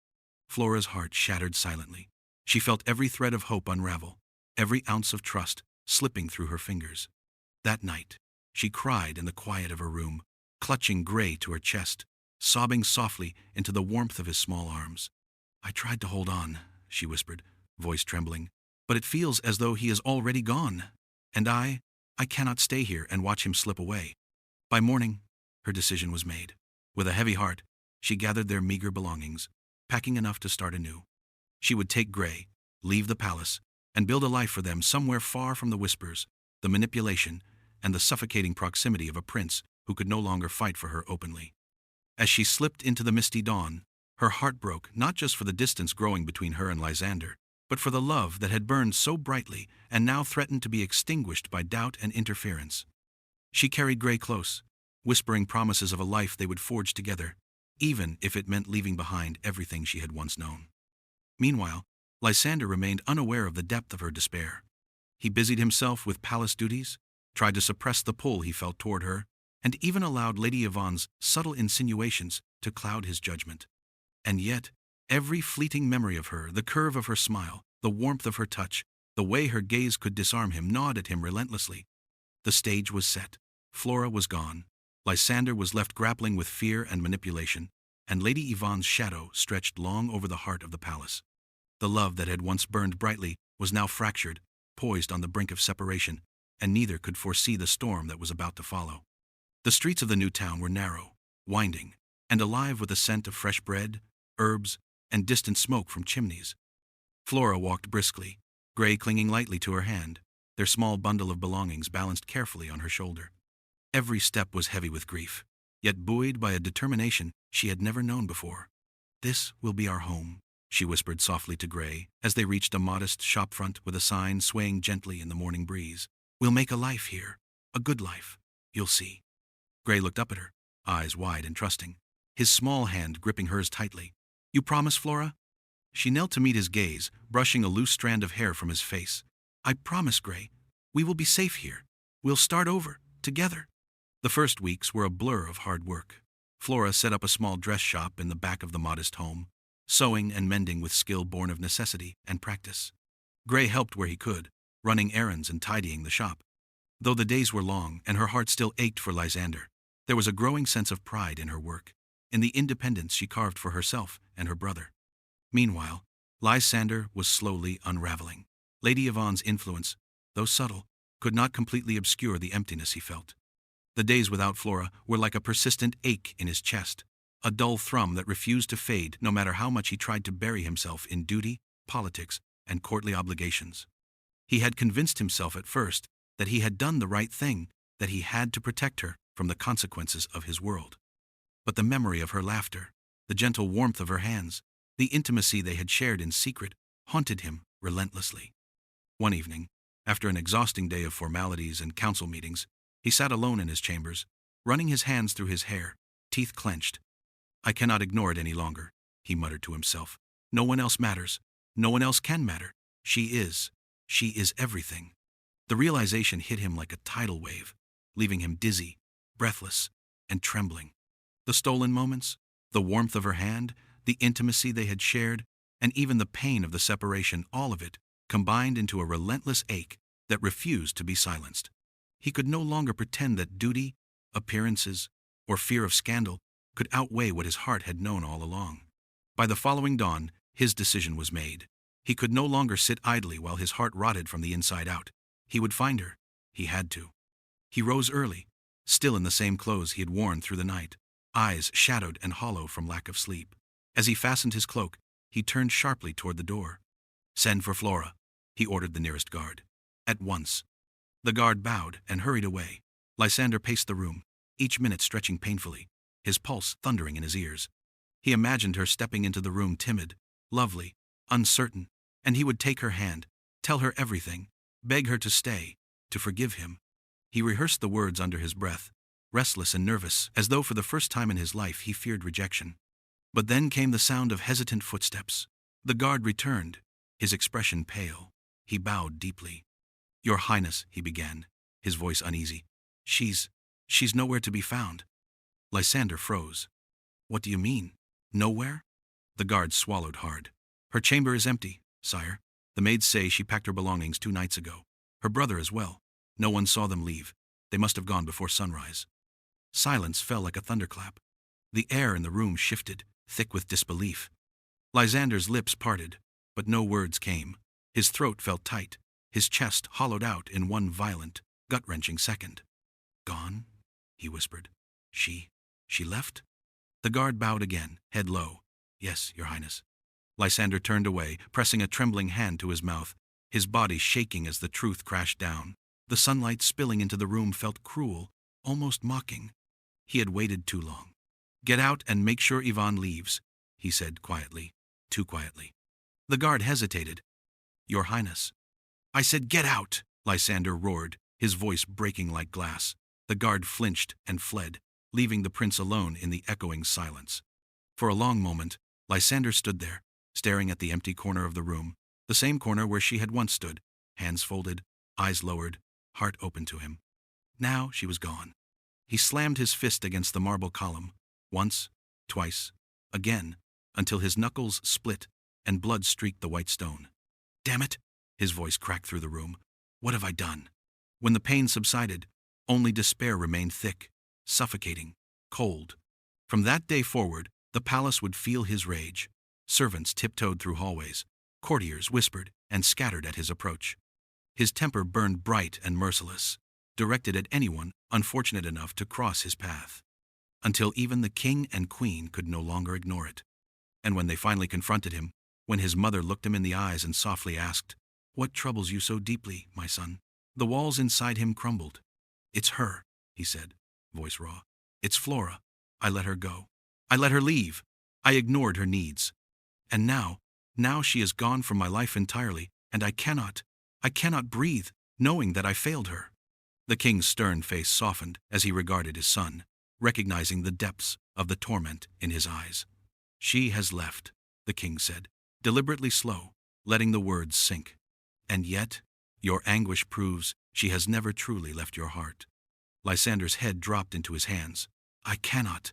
Flora's heart shattered silently. She felt every thread of hope unravel, every ounce of trust slipping through her fingers. That night, she cried in the quiet of her room, clutching Gray to her chest, sobbing softly into the warmth of his small arms. "I tried to hold on," she whispered, voice trembling, "but it feels as though he is already gone. And I cannot stay here and watch him slip away." By morning, her decision was made. With a heavy heart, she gathered their meager belongings, packing enough to start anew. She would take Gray, leave the palace, and build a life for them somewhere far from the whispers, the manipulation, and the suffocating proximity of a prince who could no longer fight for her openly. As she slipped into the misty dawn, her heart broke not just for the distance growing between her and Lysander, but for the love that had burned so brightly and now threatened to be extinguished by doubt and interference. She carried Gray close, whispering promises of a life they would forge together, even if it meant leaving behind everything she had once known. Meanwhile, Lysander remained unaware of the depth of her despair. He busied himself with palace duties, tried to suppress the pull he felt toward her, and even allowed Lady Yvonne's subtle insinuations to cloud his judgment. And yet, every fleeting memory of her, the curve of her smile, the warmth of her touch, the way her gaze could disarm him, gnawed at him relentlessly. The stage was set. Flora was gone. Lysander was left grappling with fear and manipulation, and Lady Yvonne's shadow stretched long over the heart of the palace. The love that had once burned brightly was now fractured, poised on the brink of separation, and neither could foresee the storm that was about to follow. The streets of the new town were narrow, winding, and alive with the scent of fresh bread, herbs, and distant smoke from chimneys. Flora walked briskly, Gray clinging lightly to her hand, their small bundle of belongings balanced carefully on her shoulder. Every step was heavy with grief, yet buoyed by a determination she had never known before. "This will be our home," she whispered softly to Gray as they reached a modest shop front with a sign swaying gently in the morning breeze. "We'll make a life here, a good life, you'll see." Gray looked up at her, eyes wide and trusting. his small hand gripping hers tightly. "You promise, Flora?" She knelt to meet his gaze, brushing a loose strand of hair from his face. "I promise, Gray. We will be safe here. We'll start over, together." The first weeks were a blur of hard work. Flora set up a small dress shop in the back of the modest home, sewing and mending with skill born of necessity and practice. Gray helped where he could, running errands and tidying the shop. Though the days were long and her heart still ached for Lysander, there was a growing sense of pride in her work, in the independence she carved for herself and her brother. Meanwhile, Lysander was slowly unraveling. Lady Yvonne's influence, though subtle, could not completely obscure the emptiness he felt. The days without Flora were like a persistent ache in his chest, a dull thrum that refused to fade no matter how much he tried to bury himself in duty, politics, and courtly obligations. He had convinced himself at first that he had done the right thing, that he had to protect her from the consequences of his world. But the memory of her laughter, the gentle warmth of her hands, the intimacy they had shared in secret, haunted him relentlessly. One evening, after an exhausting day of formalities and council meetings, he sat alone in his chambers, running his hands through his hair, teeth clenched. "I cannot ignore it any longer," he muttered to himself. "No one else matters. No one else can matter. She is everything." The realization hit him like a tidal wave, leaving him dizzy, breathless, and trembling. The stolen moments, the warmth of her hand, the intimacy they had shared, and even the pain of the separation, all of it combined into a relentless ache that refused to be silenced. He could no longer pretend that duty, appearances, or fear of scandal could outweigh what his heart had known all along. By the following dawn, his decision was made. He could no longer sit idly while his heart rotted from the inside out. He would find her. He had to. He rose early, still in the same clothes he had worn through the night, eyes shadowed and hollow from lack of sleep. As he fastened his cloak, he turned sharply toward the door. "Send for Flora," he ordered the nearest guard. "At once." The guard bowed and hurried away. Lysander paced the room, each minute stretching painfully, his pulse thundering in his ears. He imagined her stepping into the room timid, lovely, uncertain, and he would take her hand, tell her everything, beg her to stay, to forgive him. He rehearsed the words under his breath, restless and nervous, as though for the first time in his life he feared rejection. But then came the sound of hesitant footsteps. The guard returned, his expression pale. He bowed deeply. "Your Highness," he began, his voice uneasy. She's nowhere to be found." Lysander froze. "What do you mean? Nowhere?" The guard swallowed hard. "Her chamber is empty, sire. The maids say she packed her belongings 2 nights ago. Her brother as well. No one saw them leave. They must have gone before sunrise." Silence fell like a thunderclap. The air in the room shifted, thick with disbelief. Lysander's lips parted, but no words came. His throat felt tight, his chest hollowed out in one violent, gut-wrenching second. "Gone?" he whispered. She left?" The guard bowed again, head low. "Yes, Your Highness." Lysander turned away, pressing a trembling hand to his mouth, his body shaking as the truth crashed down. The sunlight spilling into the room felt cruel, almost mocking. He had waited too long. "Get out and make sure Yvonne leaves," he said quietly, too quietly. The guard hesitated. "Your Highness." "I said get out!" Lysander roared, his voice breaking like glass. The guard flinched and fled, leaving the prince alone in the echoing silence. For a long moment, Lysander stood there, staring at the empty corner of the room, the same corner where she had once stood, hands folded, eyes lowered, heart open to him. Now she was gone. He slammed his fist against the marble column, once, twice, again, until his knuckles split and blood streaked the white stone. "Damn it!" his voice cracked through the room. "What have I done?" When the pain subsided, only despair remained thick, suffocating, cold. From that day forward, the palace would feel his rage. Servants tiptoed through hallways, courtiers whispered and scattered at his approach. His temper burned bright and merciless, directed at anyone unfortunate enough to cross his path, until even the king and queen could no longer ignore it. And when they finally confronted him, when his mother looked him in the eyes and softly asked, "What troubles you so deeply, my son?" the walls inside him crumbled. "It's her," he said, voice raw. "It's Flora. I let her go. I let her leave. I ignored her needs. And now she is gone from my life entirely, and I cannot breathe, knowing that I failed her." The king's stern face softened as he regarded his son, recognizing the depths of the torment in his eyes. "She has left," the king said, deliberately slow, letting the words sink. "And yet, your anguish proves she has never truly left your heart." Lysander's head dropped into his hands. I cannot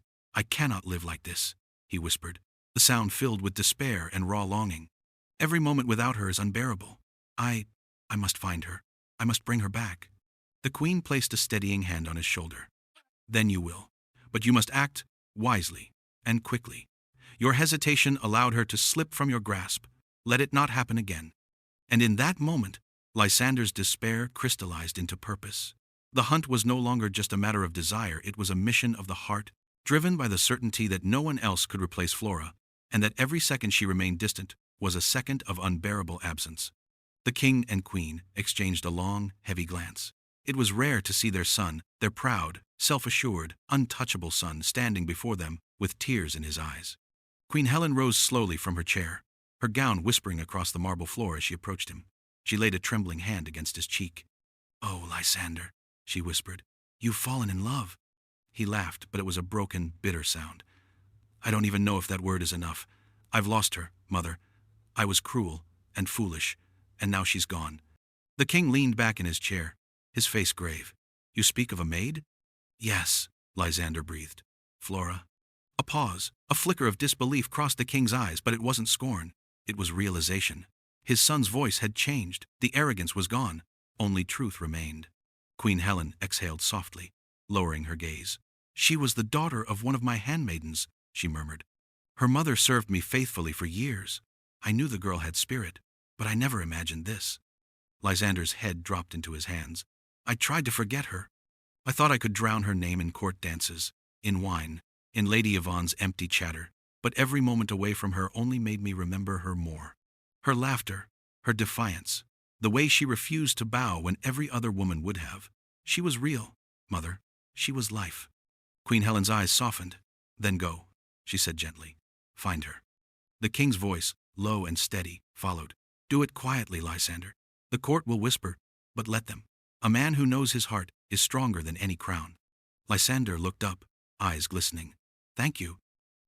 live like this," he whispered, the sound filled with despair and raw longing. "Every moment without her is unbearable. I must find her. I must bring her back." The queen placed a steadying hand on his shoulder. "Then you will. But you must act wisely and quickly. Your hesitation allowed her to slip from your grasp. Let it not happen again." And in that moment, Lysander's despair crystallized into purpose. The hunt was no longer just a matter of desire, it was a mission of the heart, driven by the certainty that no one else could replace Flora, and that every second she remained distant was a second of unbearable absence. The king and queen exchanged a long, heavy glance. It was rare to see their son, their proud, self-assured, untouchable son, standing before them with tears in his eyes. Queen Helen rose slowly from her chair, her gown whispering across the marble floor as she approached him. She laid a trembling hand against his cheek. "Oh, Lysander," she whispered, "you've fallen in love." He laughed, but it was a broken, bitter sound. "I don't even know if that word is enough. I've lost her, mother. I was cruel and foolish, and now she's gone." The king leaned back in his chair, his face grave. "You speak of a maid?" "Yes," Lysander breathed. "Flora." A pause, a flicker of disbelief crossed the king's eyes, but it wasn't scorn. It was realization. His son's voice had changed, the arrogance was gone, only truth remained. Queen Helen exhaled softly, lowering her gaze. "She was the daughter of one of my handmaidens," she murmured. "Her mother served me faithfully for years. I knew the girl had spirit, but I never imagined this." Lysander's head dropped into his hands. "I tried to forget her. I thought I could drown her name in court dances, in wine, in Lady Yvonne's empty chatter, but every moment away from her only made me remember her more. Her laughter, her defiance, the way she refused to bow when every other woman would have. She was real, mother. She was life." Queen Helen's eyes softened. "Then go," she said gently. "Find her." The king's voice, low and steady, followed. "Do it quietly, Lysander. The court will whisper, but let them. A man who knows his heart is stronger than any crown." Lysander looked up, eyes glistening. "Thank you."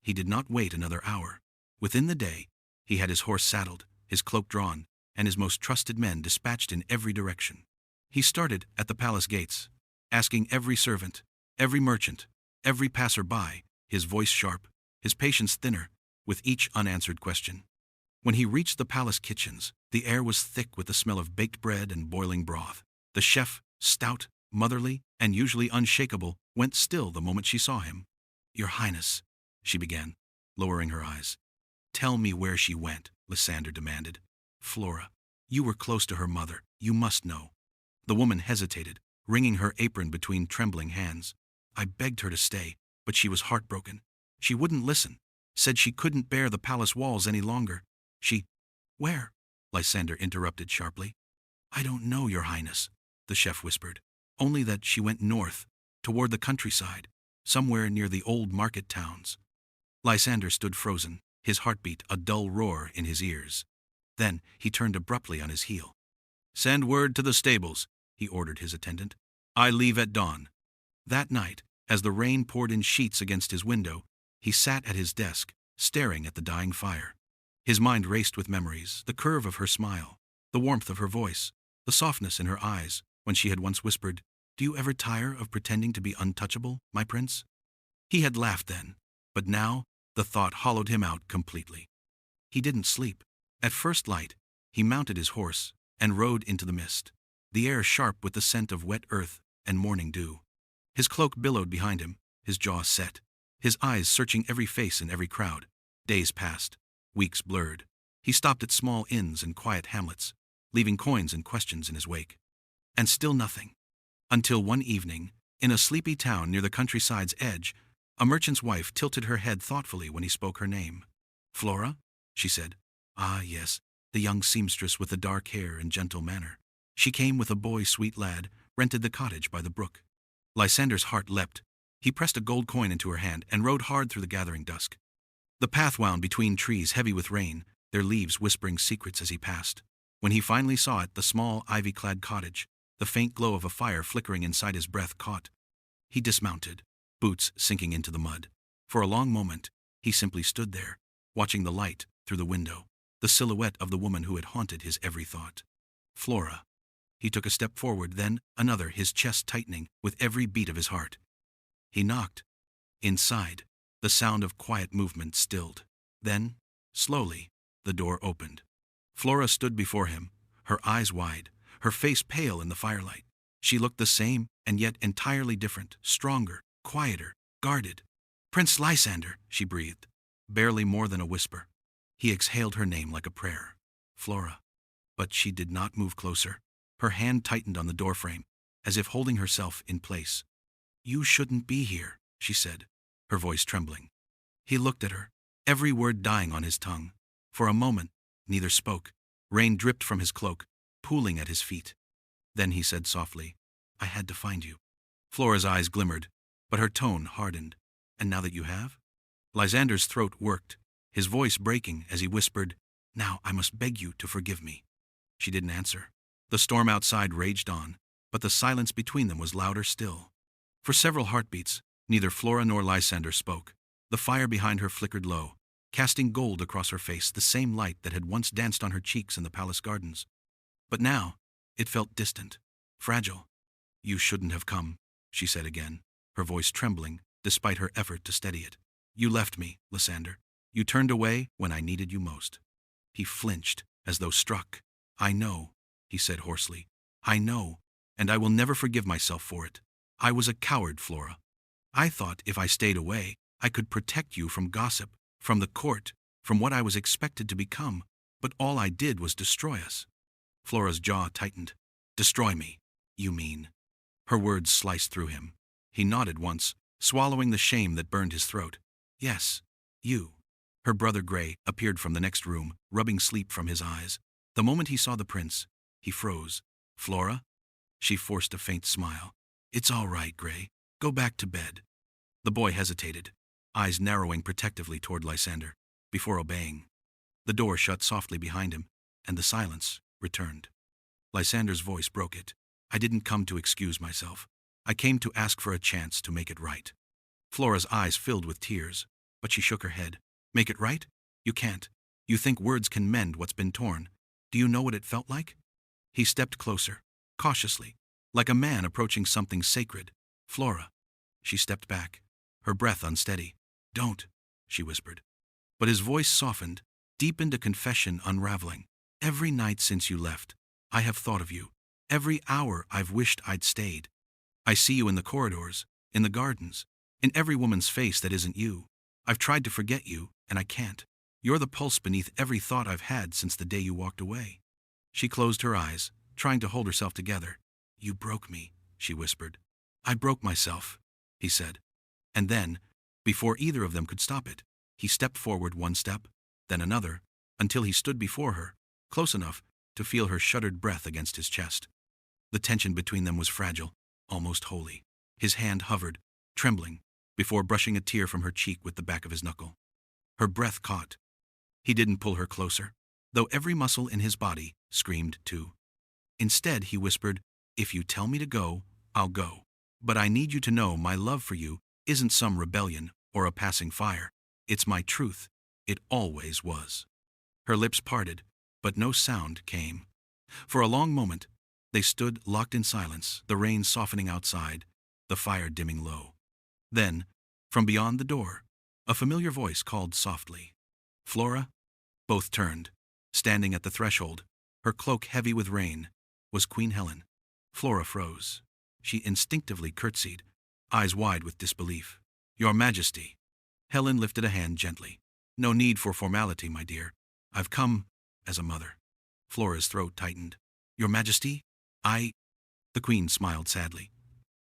He did not wait another hour. Within the day, he had his horse saddled, his cloak drawn, and his most trusted men dispatched in every direction. He started at the palace gates, asking every servant, every merchant, every passer-by, his voice sharp, his patience thinner, with each unanswered question. When he reached the palace kitchens, the air was thick with the smell of baked bread and boiling broth. The chef, stout, motherly, and usually unshakable, went still the moment she saw him. "Your Highness," she began, lowering her eyes. "Tell me where she went," Lysander demanded. "Flora, you were close to her mother. You must know." The woman hesitated, wringing her apron between trembling hands. "I begged her to stay, but she was heartbroken. She wouldn't listen, said she couldn't bear the palace walls any longer. She—" "Where?" Lysander interrupted sharply. "I don't know, Your Highness," the chef whispered. "Only that she went north, toward the countryside, somewhere near the old market towns." Lysander stood frozen, his heartbeat a dull roar in his ears. Then he turned abruptly on his heel. "Send word to the stables," he ordered his attendant. "I leave at dawn." That night, as the rain poured in sheets against his window, he sat at his desk, staring at the dying fire. His mind raced with memories, the curve of her smile, the warmth of her voice, the softness in her eyes, when she had once whispered, "Do you ever tire of pretending to be untouchable, my prince?" He had laughed then, but now the thought hollowed him out completely. He didn't sleep. At first light, he mounted his horse and rode into the mist, the air sharp with the scent of wet earth and morning dew. His cloak billowed behind him, his jaw set, his eyes searching every face in every crowd. Days passed, weeks blurred. He stopped at small inns and quiet hamlets, leaving coins and questions in his wake. And still nothing. Until one evening, in a sleepy town near the countryside's edge, a merchant's wife tilted her head thoughtfully when he spoke her name. "Flora?" she said. "Ah, yes, the young seamstress with the dark hair and gentle manner. She came with a boy, sweet lad, rented the cottage by the brook." Lysander's heart leapt. He pressed a gold coin into her hand and rode hard through the gathering dusk. The path wound between trees heavy with rain, their leaves whispering secrets as he passed. When he finally saw it, the small, ivy-clad cottage, the faint glow of a fire flickering inside his breath caught. He dismounted, boots sinking into the mud. For a long moment, he simply stood there, watching the light through the window, the silhouette of the woman who had haunted his every thought. Flora. He took a step forward, then another, his chest tightening with every beat of his heart. He knocked. Inside, the sound of quiet movement stilled. Then, slowly, the door opened. Flora stood before him, her eyes wide, her face pale in the firelight. She looked the same, and yet entirely different, stronger, quieter, guarded. "Prince Lysander," she breathed, barely more than a whisper. He exhaled her name like a prayer. "Flora." But she did not move closer. Her hand tightened on the doorframe, as if holding herself in place. "You shouldn't be here," she said, her voice trembling. He looked at her, every word dying on his tongue. For a moment, neither spoke. Rain dripped from his cloak, pooling at his feet. Then he said softly, "I had to find you." Flora's eyes glimmered, but her tone hardened. "And now that you have?" Lysander's throat worked, his voice breaking as he whispered, "Now I must beg you to forgive me." She didn't answer. The storm outside raged on, but the silence between them was louder still. For several heartbeats, neither Flora nor Lysander spoke. The fire behind her flickered low, casting gold across her face, the same light that had once danced on her cheeks in the palace gardens. But now, it felt distant, fragile. "You shouldn't have come," she said again, her voice trembling, despite her effort to steady it. "You left me, Lysander. You turned away when I needed you most." He flinched, as though struck. "I know," he said hoarsely. "I know, and I will never forgive myself for it. I was a coward, Flora. I thought if I stayed away, I could protect you from gossip, from the court, from what I was expected to become, but all I did was destroy us." Flora's jaw tightened. "Destroy me, you mean?" Her words sliced through him. He nodded once, swallowing the shame that burned his throat. "Yes, you." Her brother Gray appeared from the next room, rubbing sleep from his eyes. The moment he saw the prince, he froze. "Flora?" She forced a faint smile. "It's all right, Gray. Go back to bed." The boy hesitated, eyes narrowing protectively toward Lysander, before obeying. The door shut softly behind him, and the silence returned. Lysander's voice broke it. "I didn't come to excuse myself. I came to ask for a chance to make it right." Flora's eyes filled with tears, but she shook her head. "Make it right? You can't. You think words can mend what's been torn. Do you know what it felt like?" He stepped closer, cautiously, like a man approaching something sacred. "Flora." She stepped back, her breath unsteady. "Don't," she whispered. But his voice softened, deepened, a confession unraveling. "Every night since you left, I have thought of you. Every hour I've wished I'd stayed. I see you in the corridors, in the gardens, in every woman's face that isn't you. I've tried to forget you, and I can't. You're the pulse beneath every thought I've had since the day you walked away." She closed her eyes, trying to hold herself together. "You broke me," she whispered. "I broke myself," he said. And then, before either of them could stop it, he stepped forward one step, then another, until he stood before her, close enough to feel her shuddered breath against his chest. The tension between them was fragile, almost holy. His hand hovered, trembling, before brushing a tear from her cheek with the back of his knuckle. Her breath caught. He didn't pull her closer, though every muscle in his body screamed too. Instead, he whispered, "If you tell me to go, I'll go. But I need you to know my love for you isn't some rebellion or a passing fire. It's my truth. It always was." Her lips parted, but no sound came. For a long moment, they stood locked in silence, the rain softening outside, the fire dimming low. Then, from beyond the door, a familiar voice called softly, "Flora?" Both turned. Standing at the threshold, her cloak heavy with rain, was Queen Helen. Flora froze. She instinctively curtsied, eyes wide with disbelief. "Your Majesty." Helen lifted a hand gently. "No need for formality, my dear. I've come as a mother." Flora's throat tightened. "Your Majesty? The Queen smiled sadly.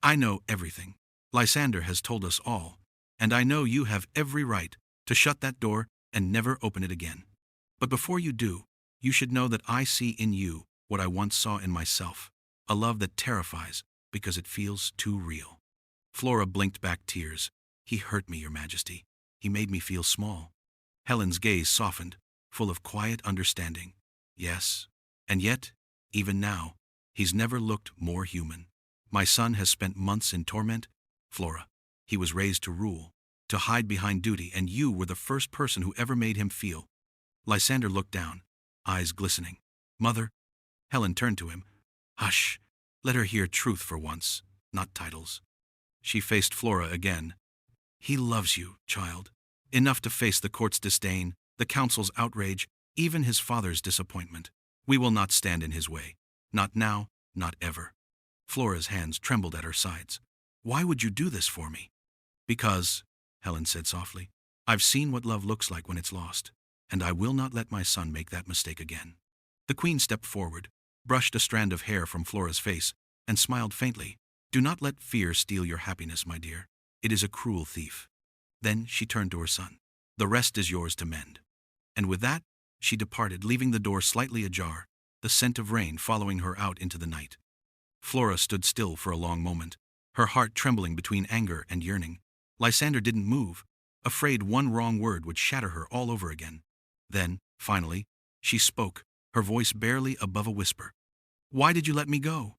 "I know everything. Lysander has told us all, and I know you have every right to shut that door and never open it again. But before you do, you should know that I see in you what I once saw in myself, a love that terrifies because it feels too real." Flora blinked back tears. "He hurt me, Your Majesty. He made me feel small." Helen's gaze softened, full of quiet understanding. "Yes, and yet, even now, he's never looked more human. My son has spent months in torment, Flora. He was raised to rule. to hide behind duty, and you were the first person who ever made him feel. Lysander looked down, eyes glistening. Mother? Helen turned to him. Hush, let her hear truth for once, not titles. She faced Flora again. He loves you, child. Enough to face the court's disdain, the council's outrage, even his father's disappointment. We will not stand in his way. Not now, not ever. Flora's hands trembled at her sides. Why would you do this for me? Because, Helen said softly, I've seen what love looks like when it's lost, and I will not let my son make that mistake again. The Queen stepped forward, brushed a strand of hair from Flora's face, and smiled faintly. Do not let fear steal your happiness, my dear. It is a cruel thief. Then she turned to her son. The rest is yours to mend. And with that, she departed, leaving the door slightly ajar, the scent of rain following her out into the night. Flora stood still for a long moment, her heart trembling between anger and yearning. Lysander didn't move, afraid one wrong word would shatter her all over again. Then, finally, she spoke, her voice barely above a whisper. Why did you let me go?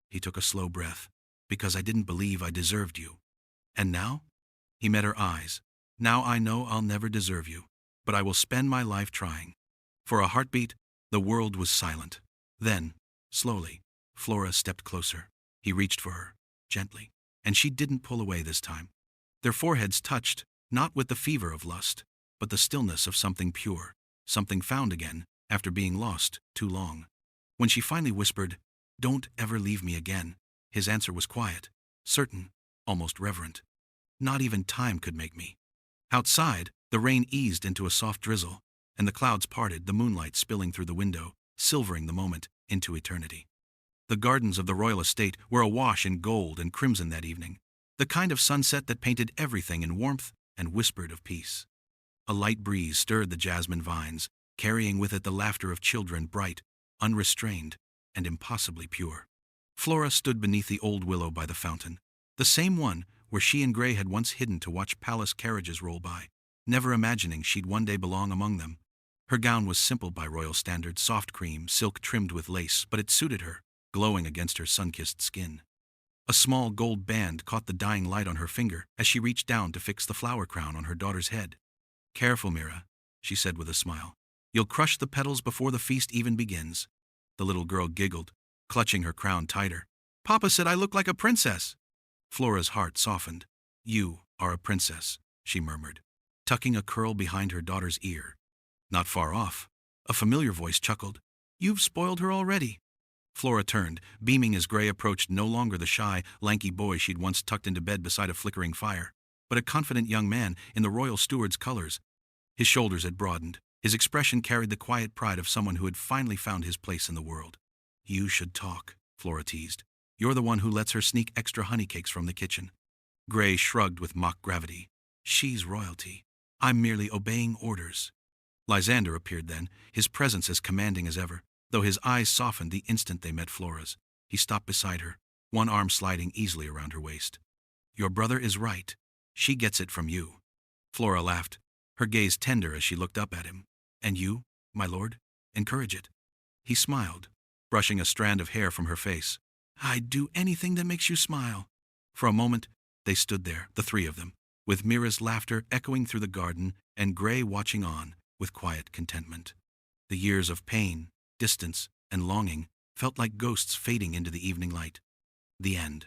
He took a slow breath. Because I didn't believe I deserved you. And now? He met her eyes. Now I know I'll never deserve you, but I will spend my life trying. For a heartbeat, the world was silent. Then, slowly, Flora stepped closer. He reached for her, gently, and she didn't pull away this time. Their foreheads touched, not with the fever of lust, but the stillness of something pure, something found again after being lost too long. When she finally whispered, Don't ever leave me again, his answer was quiet, certain, almost reverent. Not even time could make me. Outside, the rain eased into a soft drizzle, and the clouds parted, the moonlight spilling through the window, silvering the moment into eternity. The gardens of the royal estate were awash in gold and crimson that evening, the kind of sunset that painted everything in warmth and whispered of peace. A light breeze stirred the jasmine vines, carrying with it the laughter of children, bright, unrestrained, and impossibly pure. Flora stood beneath the old willow by the fountain, the same one where she and Gray had once hidden to watch palace carriages roll by, never imagining she'd one day belong among them. Her gown was simple by royal standards, soft cream, silk trimmed with lace, but it suited her, glowing against her sun-kissed skin. A small gold band caught the dying light on her finger as she reached down to fix the flower crown on her daughter's head. Careful, Mira, she said with a smile. You'll crush the petals before the feast even begins. The little girl giggled, clutching her crown tighter. Papa said I look like a princess. Flora's heart softened. You are a princess, she murmured, tucking a curl behind her daughter's ear. Not far off, a familiar voice chuckled. You've spoiled her already. Flora turned, beaming as Gray approached, no longer the shy, lanky boy she'd once tucked into bed beside a flickering fire, but a confident young man in the royal steward's colors. His shoulders had broadened. His expression carried the quiet pride of someone who had finally found his place in the world. You should talk, Flora teased. You're the one who lets her sneak extra honey cakes from the kitchen. Gray shrugged with mock gravity. She's royalty. I'm merely obeying orders. Lysander appeared then, his presence as commanding as ever, though his eyes softened the instant they met Flora's. He stopped beside her, one arm sliding easily around her waist. Your brother is right. She gets it from you. Flora laughed, her gaze tender as she looked up at him. And you, my lord, encourage it. He smiled, brushing a strand of hair from her face. I'd do anything that makes you smile. For a moment, they stood there, the three of them, with Mira's laughter echoing through the garden and Gray watching on with quiet contentment. The years of pain, distance, and longing felt like ghosts fading into the evening light. The end.